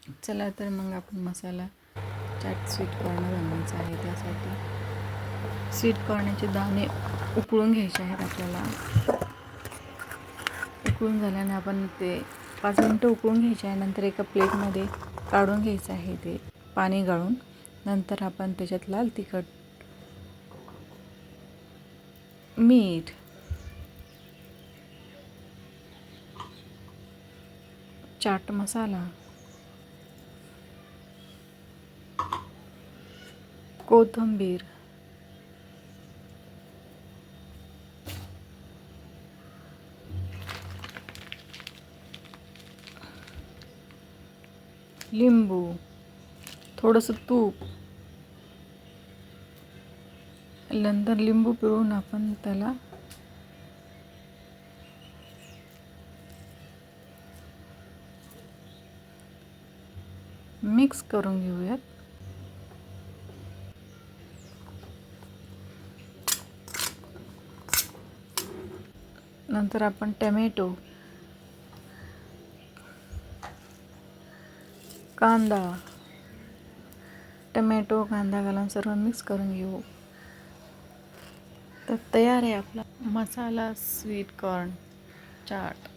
चला तर मग आपण मसाला चाट स्वीट कॉर्न बनवायचा आहे. त्यासाठी स्वीट कॉर्नचे दाणे उकळून घ्यायचे आहेत आपल्याला. उकळून झाल्याने आपण ते 5 मिनटं उकळून घ्यायचे आहे. नंतर एका प्लेटमध्ये काढून घ्यायचं आहे ते पाणी गाळून. नंतर आपण त्याच्यात लाल तिखट, मीठ, चाट मसाला, कोथिंबीर, लिंबू, थोडंसं तूप, नंतर लिंबू पिळून आपण त्याला मिक्स करून घेऊयात. नंतर आपण टमॅटो, कांदा घालून सर्व मिक्स करून घेऊ. तर तयार आहे आपला मसाला स्वीट कॉर्न चाट.